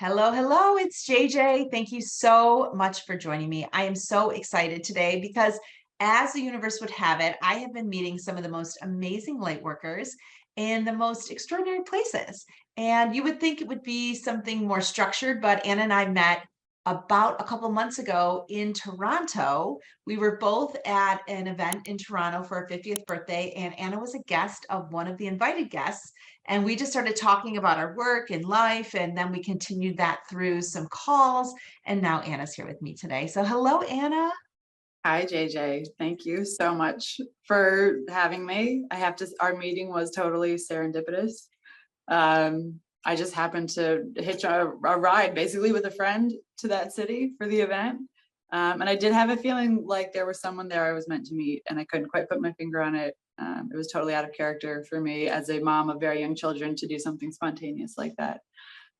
Hello, hello, it's JJ. Thank you so much for joining me. I am so excited today because, as the universe would have it, I have been meeting some of the most amazing light workers in the most extraordinary places. And you would think it would be something more structured, but Anna and I met about a couple months ago in Toronto. We were both at an event in Toronto for our 50th birthday, and Anna was a guest of one of the invited guests. And we just started talking about our work and life. And then we continued that through some calls. And now Anna's here with me today. So hello, Anna. Hi, JJ. Thank you so much for having me. Our meeting was totally serendipitous. I just happened to hitch a ride basically with a friend to that city for the event. And I did have a feeling like there was someone there I was meant to meet, and I couldn't quite put my finger on it. It was totally out of character for me as a mom of very young children to do something spontaneous like that.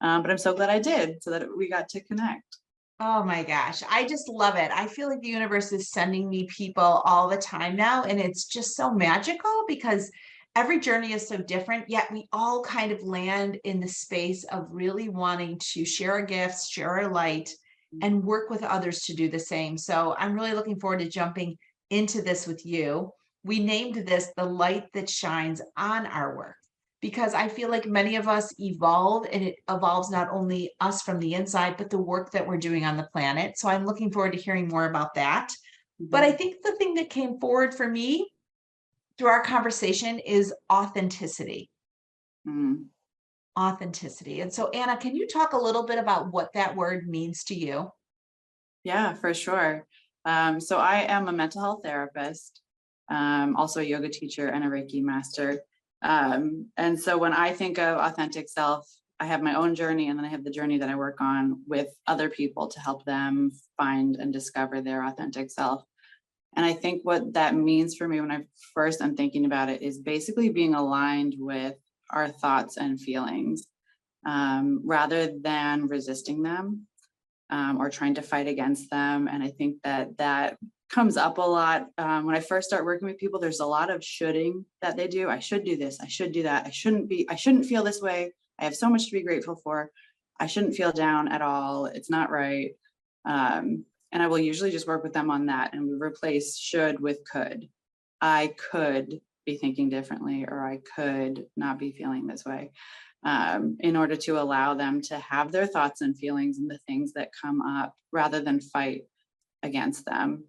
But I'm so glad I did, so that we got to connect. Oh my gosh, I just love it. I feel like the universe is sending me people all the time now, and it's just so magical because every journey is so different, yet we all kind of land in the space of really wanting to share our gifts, share our light, and work with others to do the same. So I'm really looking forward to jumping into this with you. We named this the light that shines on our work because I feel like many of us evolve, and it evolves not only us from the inside, but the work that we're doing on the planet. So I'm looking forward to hearing more about that. But I Mhm. think the thing that came forward for me through our conversation is authenticity. Mhm. Authenticity. And so, Anna, can you talk a little bit about what that word means to you? Yeah, for sure. So I am a mental health therapist, also a yoga teacher and a Reiki master. And so when I think of authentic self, I have my own journey, and then I have the journey that I work on with other people to help them find and discover their authentic self. And I think what that means for me when I first am thinking about it is basically being aligned with our thoughts and feelings, rather than resisting them, or trying to fight against them. And I think that that comes up a lot. When I first start working with people, there's a lot of shoulding that they do. I should do this. I should do that. I shouldn't feel this way. I have so much to be grateful for. I shouldn't feel down at all. It's not right. And I will usually just work with them on that. And we replace should with could. I could be thinking differently, or I could not be feeling this way, in order to allow them to have their thoughts and feelings and the things that come up rather than fight against them.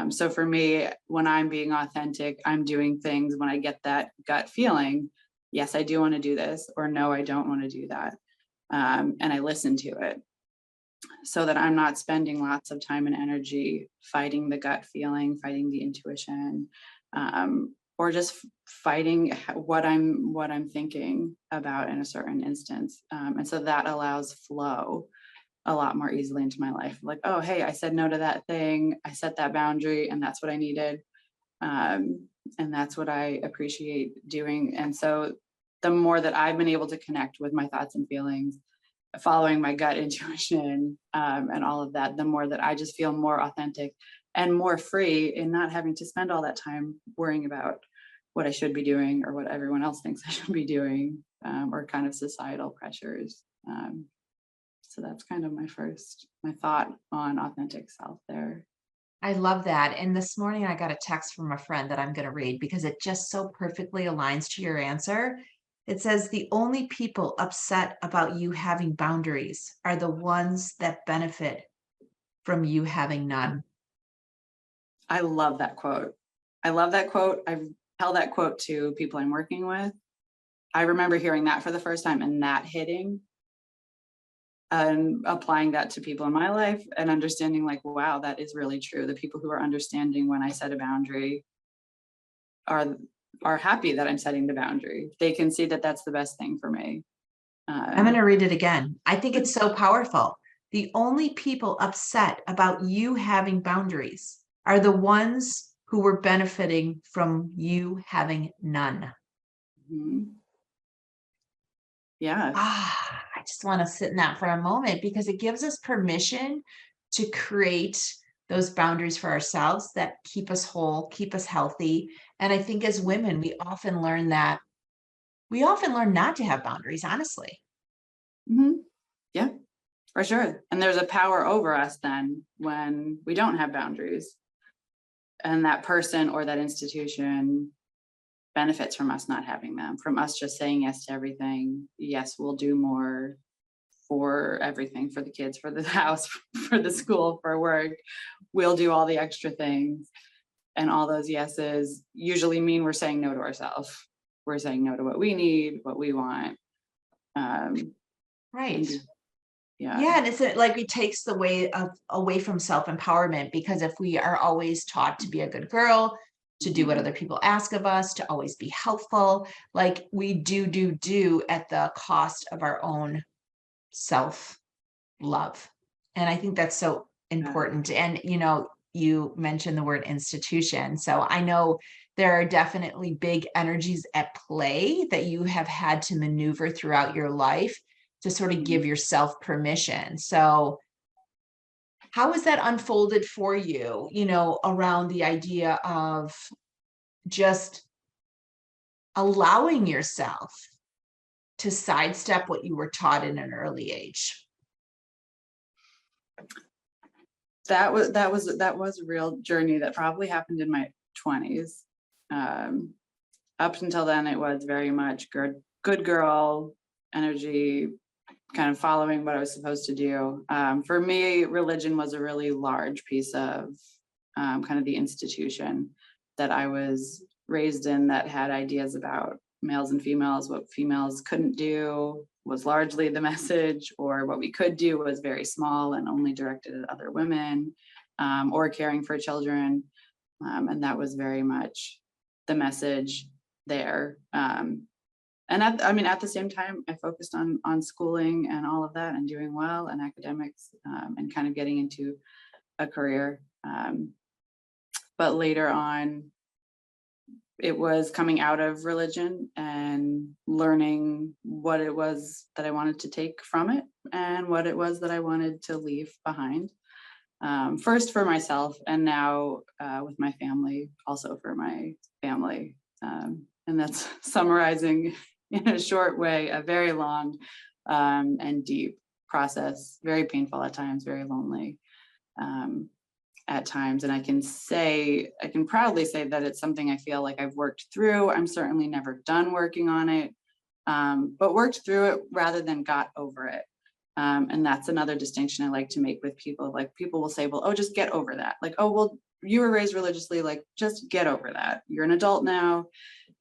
So for me, when I'm being authentic, I'm doing things when I get that gut feeling, yes, I do want to do this, or no, I don't want to do that. And I listen to it so that I'm not spending lots of time and energy fighting the gut feeling, fighting the intuition, or just fighting what I'm thinking about in a certain instance. And so that allows flow a lot more easily into my life. Like, oh, hey, I said no to that thing. I set that boundary, and that's what I needed. And that's what I appreciate doing. And so the more that I've been able to connect with my thoughts and feelings, following my gut intuition, and all of that, the more that I just feel more authentic and more free in not having to spend all that time worrying about what I should be doing or what everyone else thinks I should be doing, or kind of societal pressures. So that's kind of my thought on authentic self there. I love that. And this morning I got a text from a friend that I'm going to read because it just so perfectly aligns to your answer. It says, the only people upset about you having boundaries are the ones that benefit from you having none. I love that quote. I love that quote. I've tell that quote to people I'm working with. I remember hearing that for the first time and that hitting, and applying that to people in my life and understanding, like, wow, that is really true. The people who are understanding when I set a boundary are are happy that I'm setting the boundary. They can see that that's the best thing for me. I'm going Um, to read it again. I think it's so powerful. The only people upset about you having boundaries are the ones who were benefiting from you having none. mhm. Yeah. I just want to sit in that for a moment because it gives us permission to create those boundaries for ourselves that keep us whole, keep us healthy. And I think as women, we often learn not to have boundaries, honestly. Mhm. Yeah. For sure. And there's a power over us then when we don't have boundaries. And that person or that institution benefits from us not having them, from us just saying yes to everything. Yes, we'll do more for everything, for the kids, for the house, for the school, for work. We'll do all the extra things. And all those yeses usually mean we're saying no to ourselves. We're saying no to what we need, what we want. Right. Yeah. Yeah, and it's like it takes the way of away from self-empowerment, because if we are always taught to be a good girl, to do what other people ask of us, to always be helpful, like we do at the cost of our own self-love. And I think that's so important. And you mentioned the word institution. So I know there are definitely big energies at play that you have had to maneuver throughout your life to sort of give yourself permission. So how has that unfolded for you, around the idea of just allowing yourself to sidestep what you were taught in an early age? That was a real journey that probably happened in my 20s. Up until then, it was very much good girl energy, kind of following what I was supposed to do. For me, religion was a really large piece of kind of the institution that I was raised in, that had ideas about males and females. What females couldn't do was largely the message, or what we could do was very small and only directed at other women, or caring for children. And that was very much the message there. And at the same time, I focused on schooling and all of that and doing well and academics, and kind of getting into a career. But later on, it was coming out of religion and learning what it was that I wanted to take from it and what it was that I wanted to leave behind. First for myself, and now with my family, also for my family. And that's summarizing in a short way a very long and deep process, very painful at times, very lonely at times. And I can proudly say that it's something I feel like I've worked through. I'm certainly never done working on it, but worked through it rather than got over it. And that's another distinction I like to make with people. Like, people will say, well, oh, just get over that. Like, oh, well, you were raised religiously, like, just get over that. You're an adult now.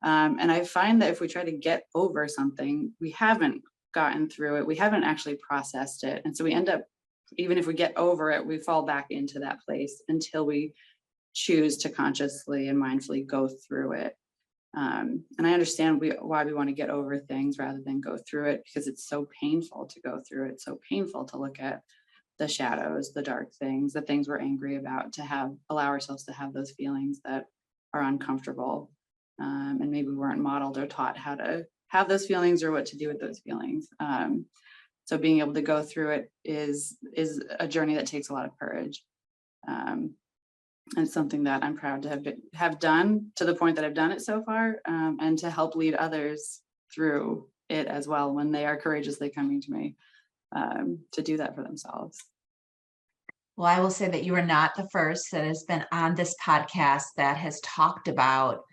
And I find that if we try to get over something, we haven't gotten through it. We haven't actually processed it. And so we end up, even if we get over it, we fall back into that place until we choose to consciously and mindfully go through it. And I understand why we want to get over things rather than go through it, because it's so painful to go through it. It's so painful to look at the shadows, the dark things, the things we're angry about, to allow ourselves to have those feelings that are uncomfortable. And maybe we weren't modeled or taught how to have those feelings or what to do with those feelings. So being able to go through it is a journey that takes a lot of courage. And something that I'm proud to have done, to the point that I've done it so far, and to help lead others through it as well when they are courageously coming to me to do that for themselves. Well, I will say that you are not the first that has been on this podcast that has talked about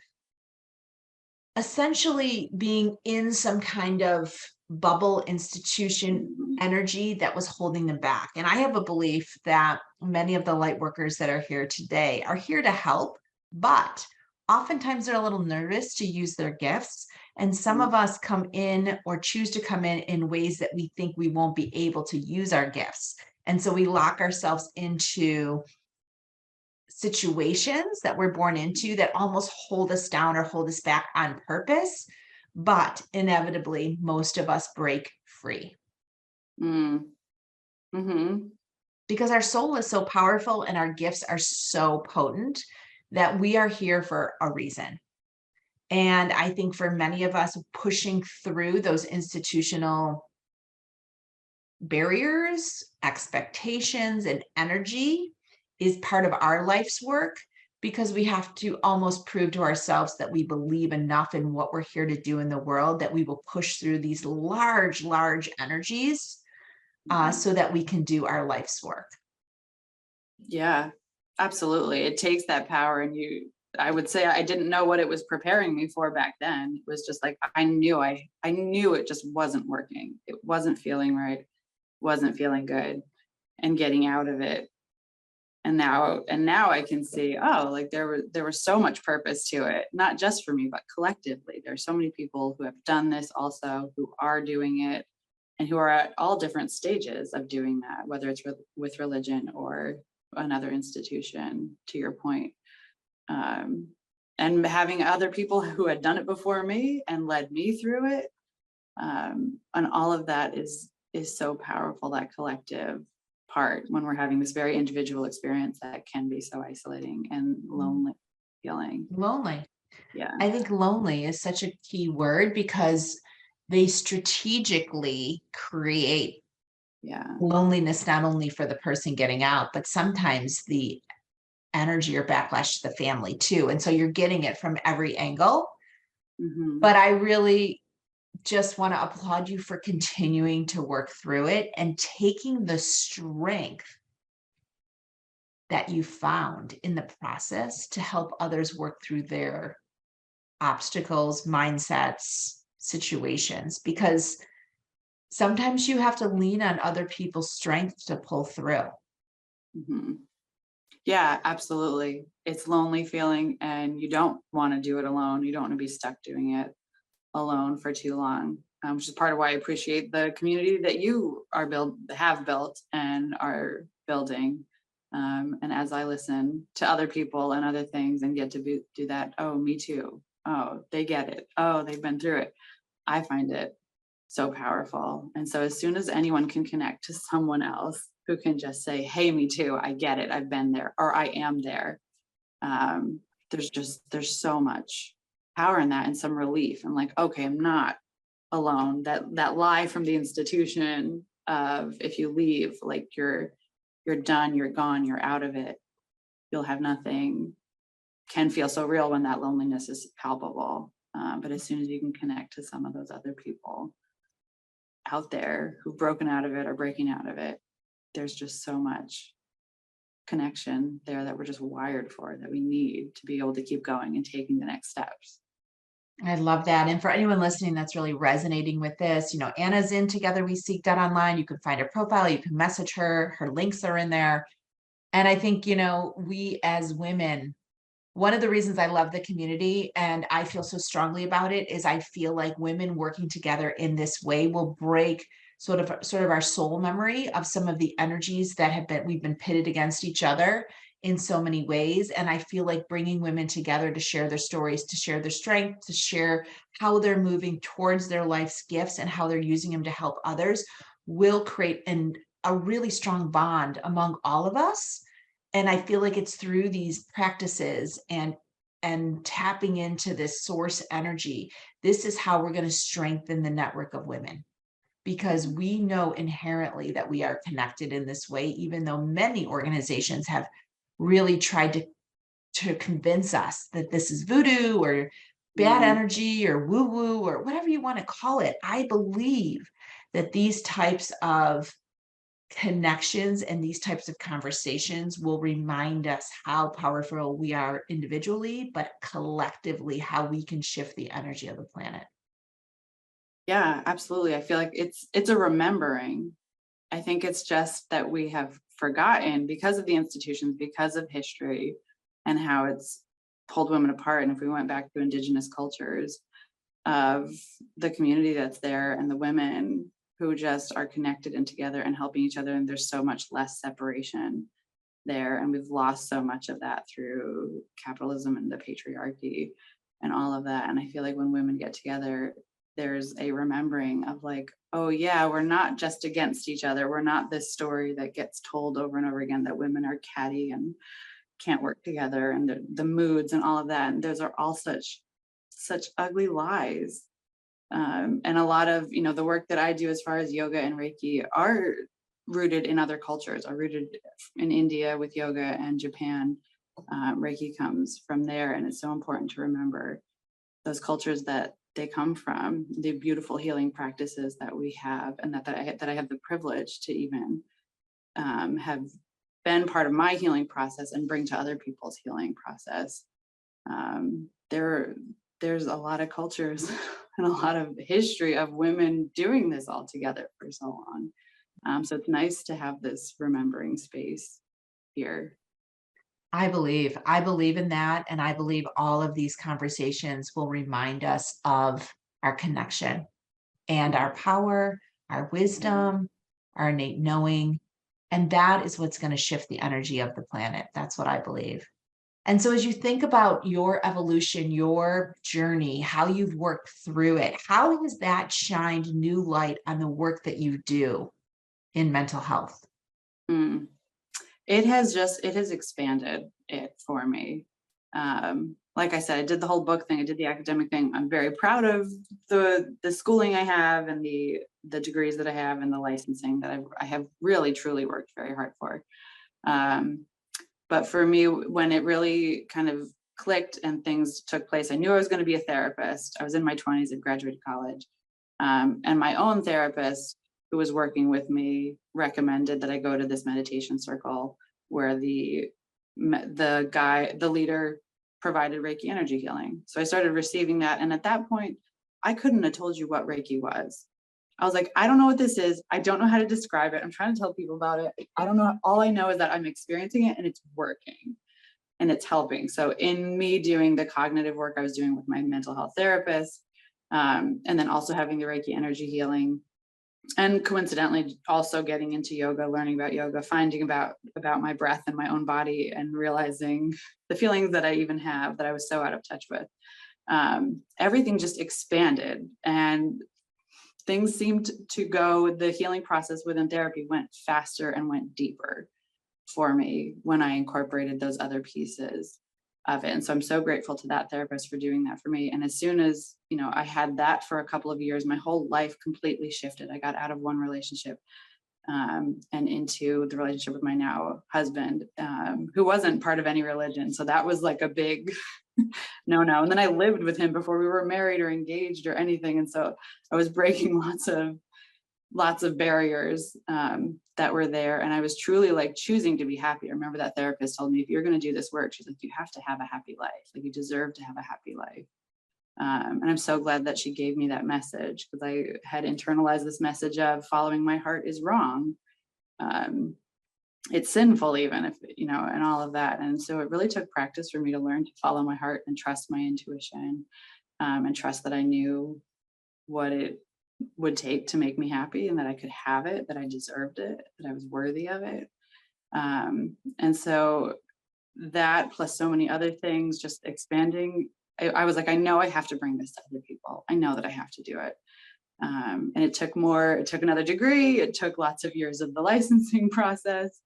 essentially being in some kind of bubble institution energy that was holding them back. And I have a belief that many of the light workers that are here today are here to help, but oftentimes they're a little nervous to use their gifts. And some of us come in or choose to come in ways that we think we won't be able to use our gifts. And so we lock ourselves into situations that we're born into that almost hold us down or hold us back on purpose. But inevitably, most of us break free. Because our soul is so powerful and our gifts are so potent that we are here for a reason. And I think for many of us, pushing through those institutional barriers, expectations, and energy is part of our life's work, because we have to almost prove to ourselves that we believe enough in what we're here to do in the world that we will push through these large energies so that we can do our life's work. Yeah, absolutely. It takes that power, and I would say I didn't know what it was preparing me for back then. It was just like I knew it just wasn't working. It wasn't feeling right, wasn't feeling good, and getting out of it. And now I can see, oh, like there was so much purpose to it, not just for me, but collectively. There's so many people who have done this also, who are doing it, and who are at all different stages of doing that, whether it's with religion or another institution, to your point. Um, and having other people who had done it before me and led me through it, and all of that is so powerful. That collective part, when we're having this very individual experience that can be so isolating and lonely feeling. Lonely. Yeah. I think lonely is such a key word because they strategically create Yeah. loneliness, not only for the person getting out, but sometimes the energy or backlash to the family too. And so you're getting it from every angle. Hmm. But I really just want to applaud you for continuing to work through it and taking the strength that you found in the process to help others work through their obstacles, mindsets, situations, because sometimes you have to lean on other people's strength to pull through. Hmm. Yeah, absolutely. It's lonely feeling, and you don't want to do it alone. You don't want to be stuck doing it alone for too long, which is part of why I appreciate the community that you have built and are building. And as I listen to other people and other things and get to do that, oh, me too. Oh, they get it. Oh, they've been through it. I find it so powerful. And so as soon as anyone can connect to someone else who can just say, hey, me too, I get it, I've been there, or I am there, um, there's so much power in that, and some relief. I'm like, okay, I'm not alone. That lie from the institution of, if you leave, like you're done, you're gone, you're out of it, you'll have nothing, can feel so real when that loneliness is palpable. But as soon as you can connect to some of those other people out there who've broken out of it or breaking out of it, there's just so much connection there that we're just wired for, that we need to be able to keep going and taking the next steps. I love that. And for anyone listening that's really resonating with this, Anna's in Together We Seek that online. You can find her profile, you can message her, her links are in there. And I think, we as women, one of the reasons I love the community and I feel so strongly about it is I feel like women working together in this way will break sort of our soul memory of some of the energies that we've been pitted against each other in so many ways. And I feel like bringing women together to share their stories, to share their strength, to share how they're moving towards their life's gifts and how they're using them to help others will create a really strong bond among all of us. And I feel like it's through these practices and tapping into this source energy. This is how we're going to strengthen the network of women, because we know inherently that we are connected in this way, even though many organizations have really tried to convince us that this is voodoo or bad energy or woo woo or whatever you want to call it. I believe that these types of connections and these types of conversations will remind us how powerful we are individually, but collectively how we can shift the energy of the planet. Yeah, absolutely. I feel like it's a remembering. I think it's just that we have forgotten, because of the institutions, because of history and how it's pulled women apart. And if we went back to indigenous cultures, of the community that's there and the women who just are connected and together and helping each other, and there's so much less separation there, and we've lost so much of that through capitalism and the patriarchy and all of that. And I feel like when women get together, there's a remembering of like, oh yeah, we're not just against each other. We're not this story that gets told over and over again, that women are catty and can't work together, and the moods and all of that. And those are all such ugly lies. And a lot of the work that I do as far as yoga and Reiki are rooted in other cultures, are rooted in India with yoga, and Japan. Reiki comes from there, and it's so important to remember those cultures that they come from, the beautiful healing practices that we have, and that I have the privilege to even have been part of my healing process and bring to other people's healing process. There's a lot of cultures and a lot of history of women doing this all together for so long. So it's nice to have this remembering space here. I believe in that. And I believe all of these conversations will remind us of our connection and our power, our wisdom, our innate knowing. And that is what's going to shift the energy of the planet. That's what I believe. And so as you think about your evolution, your journey, how you've worked through it, how has that shined new light on the work that you do in mental health? Mm. It has expanded it for me. Like I said, I did the whole book thing. I did the academic thing. I'm very proud of the schooling I have and the degrees that I have and the licensing that I have really truly worked very hard for. Um, but for me, when it really kind of clicked and things took place, I knew I was going to be a therapist. I was in my 20s and graduated college. And my own therapist who was working with me recommended that I go to this meditation circle where the leader provided Reiki energy healing. So I started receiving that. And at that point, I couldn't have told you what Reiki was. I was like, I don't know what this is. I don't know how to describe it. I'm trying to tell people about it. I don't know. All I know is that I'm experiencing it and it's working and it's helping. So in me doing the cognitive work I was doing with my mental health therapist, and then also having the Reiki energy healing, and coincidentally also getting into yoga, learning about yoga, finding about my breath and my own body, and realizing the feelings that I even have that I was so out of touch with. Everything just expanded and things seemed to go, the healing process within therapy went faster and went deeper for me when I incorporated those other pieces of it. And so I'm so grateful to that therapist for doing that for me. And as soon as, I had that for a couple of years, my whole life completely shifted. I got out of one relationship and into the relationship with my now husband, who wasn't part of any religion. So that was like a big no. And then I lived with him before we were married or engaged or anything. And so I was breaking lots of barriers that were there. And I was truly like choosing to be happy. I remember that therapist told me, if you're going to do this work, she's like, you have to have a happy life. Like you deserve to have a happy life. And I'm so glad that she gave me that message, because I had internalized this message of following my heart is wrong. It's sinful even if, and all of that. And so it really took practice for me to learn to follow my heart and trust my intuition, and trust that I knew what it would take to make me happy and that I could have it, that I deserved it, that I was worthy of it. And so that plus so many other things just expanding, I was like, I know I have to bring this to other people. I know that I have to do it. And it took another degree. It took lots of years of the licensing process.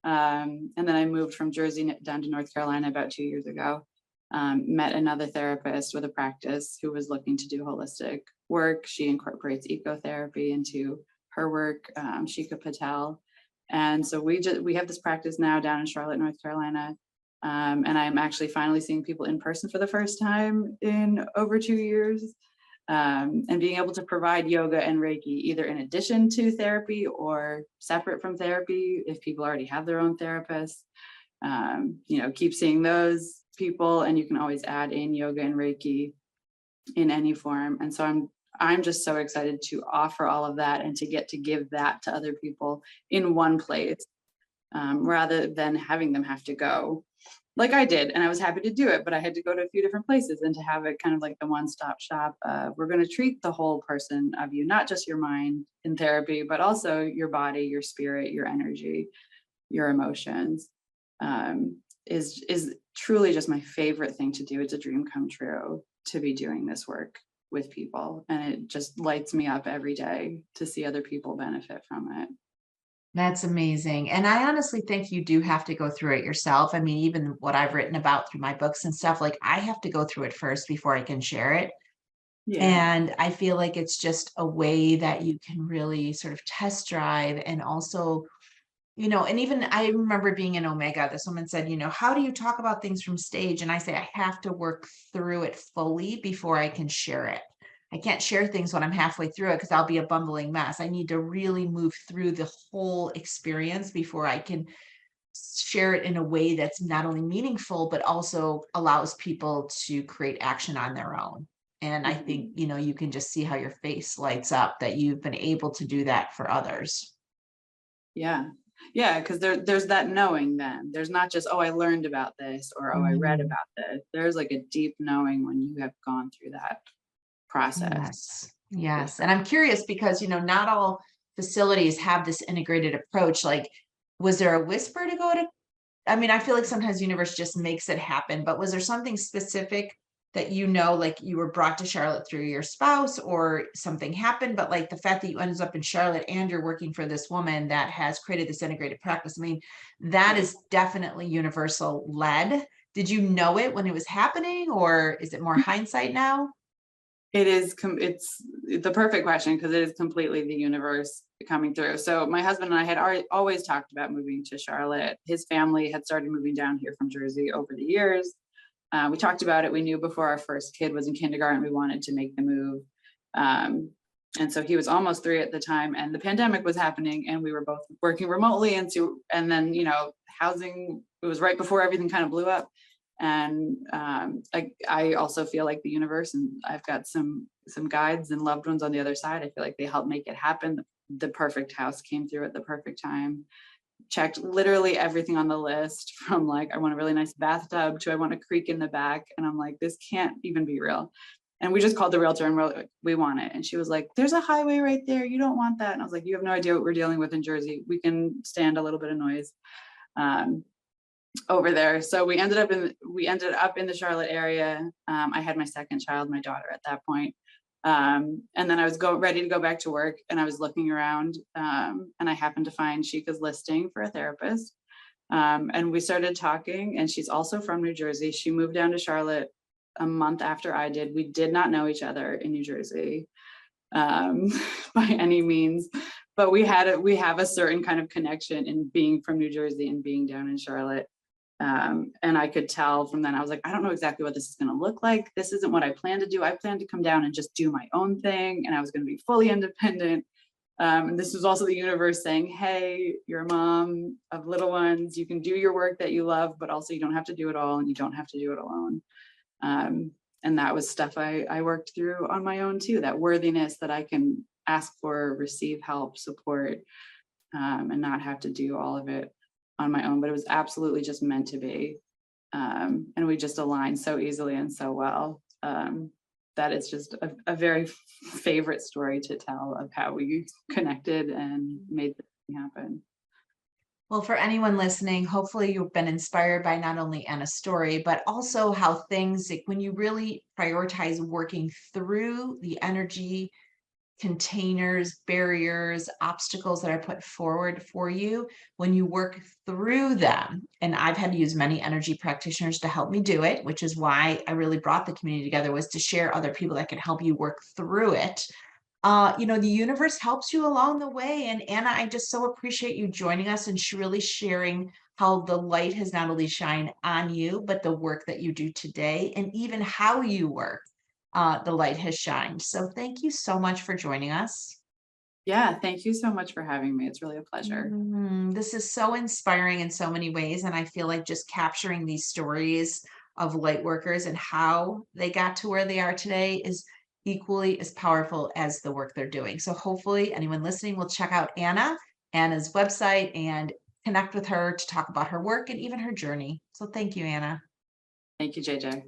And then I moved from Jersey down to North Carolina about 2 years ago. Met another therapist with a practice who was looking to do holistic work. She incorporates ecotherapy into her work, Shika Patel. And so we have this practice now down in Charlotte, North Carolina. And I'm actually finally seeing people in person for the first time in over 2 years. And being able to provide yoga and Reiki either in addition to therapy or separate from therapy if people already have their own therapists. Keep seeing those people, and you can always add in yoga and Reiki in any form. And so I'm just so excited to offer all of that and to get to give that to other people in one place, rather than having them have to go like I did. And I was happy to do it, but I had to go to a few different places, and to have it kind of like the one-stop shop. We're going to treat the whole person of you, not just your mind in therapy, but also your body, your spirit, your energy, your emotions. Is truly just my favorite thing to do. It's a dream come true to be doing this work with people. And it just lights me up every day to see other people benefit from it. That's amazing. And I honestly think you do have to go through it yourself. I mean, even what I've written about through my books and stuff, like I have to go through it first before I can share it. Yeah. And I feel like it's just a way that you can really sort of test drive. And also, and even I remember being in Omega, this woman said, how do you talk about things from stage? And I say, I have to work through it fully before I can share it. I can't share things when I'm halfway through it because I'll be a bumbling mess. I need to really move through the whole experience before I can share it in a way that's not only meaningful, but also allows people to create action on their own. And I think, Mhm. you can just see how your face lights up that you've been able to do that for others. Yeah. Yeah, because there's that knowing then. There's not just, oh, I learned about this or oh, I read Mm, about this. There's like a deep knowing when you have gone through that process. yes. For Yes. sure. And I'm curious because, not all facilities have this integrated approach. Like, was there a whisper to go to I mean, I feel like sometimes universe just makes it happen, but was there something specific that like you were brought to Charlotte through your spouse or something happened, but like the fact that you ended up in Charlotte and you're working for this woman that has created this integrated practice. I mean, that Yeah. is definitely universal led. Did you know it when it was happening, or is it more hindsight now? It's the perfect question because it is completely the universe coming through. So my husband and I had always talked about moving to Charlotte. His family had started moving down here from Jersey over the years. We talked about it. We knew before our first kid was in kindergarten, we wanted to make the move. Um, and so he was almost 3 at the time, and the pandemic was happening, and we were both working remotely. And then, housing, it was right before everything kind of blew up. And I also feel like the universe, and I've got some guides and loved ones on the other side. I feel like they helped make it happen. The perfect house came through at the perfect time. Checked literally everything on the list, from like, I want a really nice bathtub to I want a creek in the back. And I'm like, this can't even be real. And we just called the realtor and we're like, we want it. And she was like, there's a highway right there. You don't want that. And I was like, you have no idea what we're dealing with in Jersey. We can stand a little bit of noise um, over there. So we ended up in the Charlotte area. I had my second child, my daughter, at that point. And then I was ready to go back to work, and I was looking around, and I happened to find Sheikah's listing for a therapist. And we started talking, and she's also from New Jersey. She moved down to Charlotte a month after I did. We did not know each other in New Jersey, um, by any means, but we have a certain kind of connection in being from New Jersey and being down in Charlotte. And I could tell from then, I was like, I don't know exactly what this is going to look like. This isn't what I plan to do. I plan to come down and just do my own thing. And I was going to be fully independent. And this was also the universe saying, hey, you're a mom of little ones. You can do your work that you love, but also you don't have to do it all, and you don't have to do it alone. Um, and that was stuff I worked through on my own too, that worthiness that I can ask for, receive help, support, and not have to do all of it on my own. But it was absolutely just meant to be. And we just aligned so easily and so well. That it's just a very favorite story to tell of how we connected and made this thing happen. Well, for anyone listening, hopefully you've been inspired by not only Anna's story, but also how things, like when you really prioritize working through the energy, containers, barriers, obstacles that are put forward for you, when you work through them. And I've had to use many energy practitioners to help me do it, which is why I really brought the community together, was to share other people that can help you work through it. The universe helps you along the way. And Anna, I just so appreciate you joining us and really sharing how the light has not only shined on you, but the work that you do today and even how you work, the light has shined. So thank you so much for joining us. Yeah, thank you so much for having me. It's really a pleasure. This is so inspiring in so many ways. And I feel like just capturing these stories of light workers and how they got to where they are today is equally as powerful as the work they're doing. So hopefully anyone listening will check out Anna's website, and connect with her to talk about her work and even her journey. So thank you, Anna. Thank you, JJ.